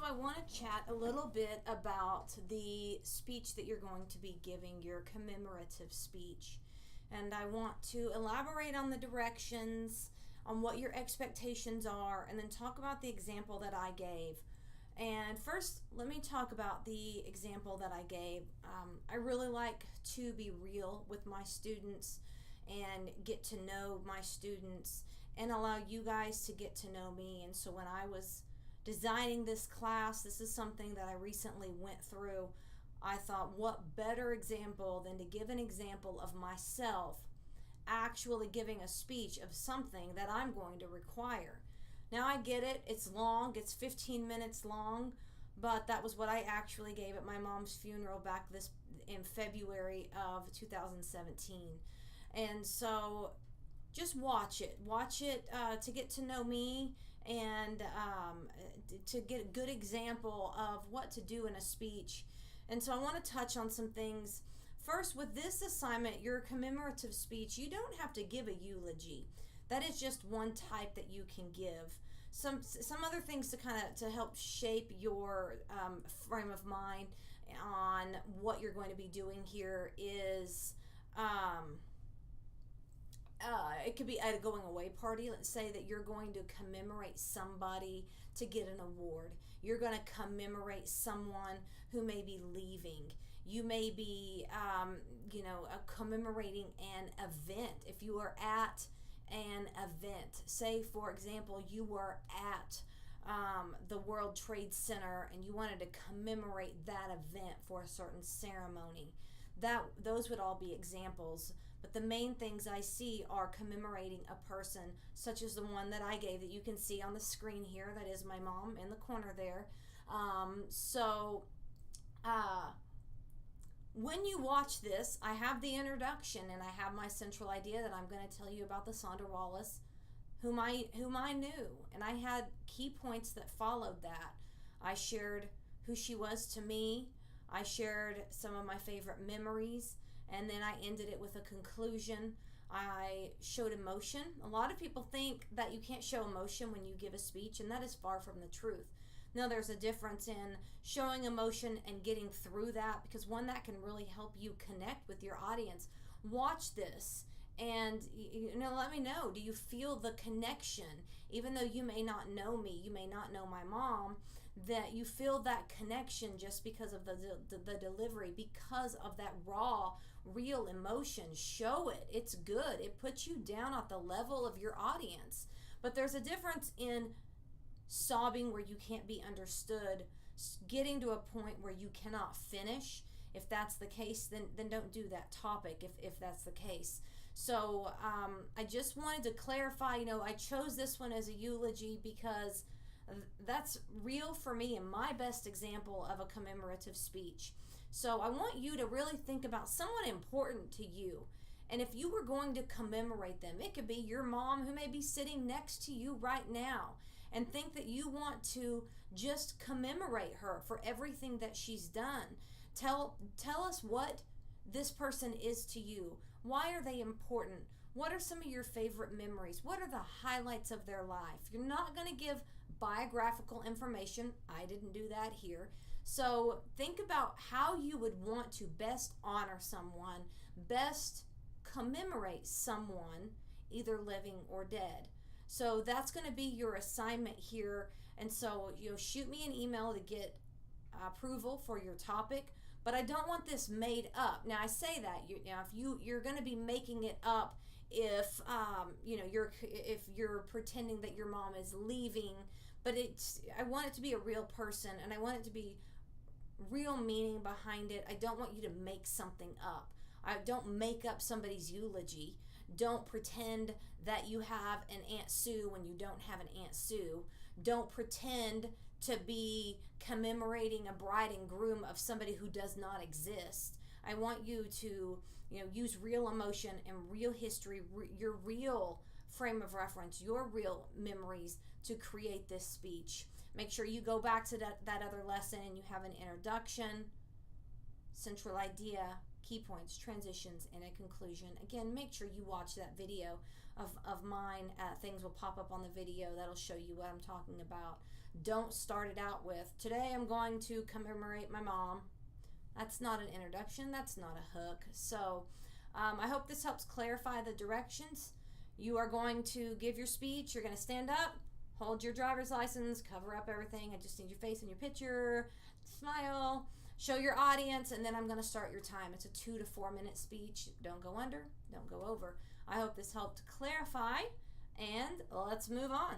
I want to chat a little bit about the speech that you're going to be giving, your commemorative speech. And I want to elaborate on the directions, on what your expectations are, and then talk about the example that I gave. And first, let me talk about the example that I gave. I really like to be real with my students and get to know my students and allow you guys to get to know me. And so when I was designing this class, this is something that I recently went through. I thought, what better example than to give an example of myself actually giving a speech of something that I'm going to require. Now I get it, it's long, it's 15 minutes long, but that was what I actually gave at my mom's funeral back in February of 2017. And so just watch it to get to know me and to get a good example of what to do in a speech. And so I want to touch on some things. First, with this assignment, your commemorative speech, you don't have to give a eulogy. That is just one type that you can give. Some other things to kind of to help shape your frame of mind on what you're going to be doing here is it could be at a going away party. Let's say that you're going to commemorate somebody to get an award. You're going to commemorate someone who may be leaving. You may be, commemorating an event. If you are at an event, say for example, you were at the World Trade Center and you wanted to commemorate that event for a certain ceremony. Those would all be examples, but the main things I see are commemorating a person, such as the one that I gave that you can see on the screen here. That is my mom in the corner there. When you watch this, I have the introduction and I have my central idea that I'm going to tell you about the Sondra Wallace, whom I knew, and I had key points that followed that. I shared who she was to me. I shared some of my favorite memories, and then I ended it with a conclusion. I showed emotion. A lot of people think that you can't show emotion when you give a speech, and that is far from the truth. Now, there's a difference in showing emotion and getting through that, because one, that can really help you connect with your audience. Watch this and let me know, do you feel the connection? Even though you may not know me, you may not know my mom, that you feel that connection just because of the delivery, because of that raw, real emotion. Show it. It's good. It puts you down at the level of your audience. But there's a difference in sobbing where you can't be understood, getting to a point where you cannot finish. If that's the case, then don't do that topic if that's the case. So I just wanted to clarify, I chose this one as a eulogy because that's real for me and my best example of a commemorative speech. So I want you to really think about someone important to you. And if you were going to commemorate them, it could be your mom who may be sitting next to you right now, and think that you want to just commemorate her for everything that she's done. Tell us what this person is to you. Why are they important? What are some of your favorite memories? What are the highlights of their life? You're not going to give biographical information. I didn't do that here. So think about how you would want to best honor someone, best commemorate someone, either living or dead. So that's going to be your assignment here. And so shoot me an email to get approval for your topic. But I don't want this made up. Now I say that if you're going to be making it up if you're pretending that your mom is leaving, but I want it to be a real person, and I want it to be real meaning behind it. I don't want you to make something up. I don't make up somebody's eulogy. Don't pretend that you have an Aunt Sue when you don't have an Aunt Sue. Don't pretend to be commemorating a bride and groom of somebody who does not exist. I want you to, use real emotion and real history, your real frame of reference, your real memories to create this speech. Make sure you go back to that other lesson and you have an introduction, central idea, key points, transitions, and a conclusion. Again, make sure you watch that video of mine. Things will pop up on the video that'll show you what I'm talking about. Don't start it out with, today I'm going to commemorate my mom. That's not an introduction. That's not a hook. So I hope this helps clarify the directions. You are going to give your speech. You're going to stand up, hold your driver's license, cover up everything. I just need your face in your picture, smile, show your audience, and then I'm going to start your time. It's a 2 to 4 minute speech. Don't go under, don't go over. I hope this helped clarify, and let's move on.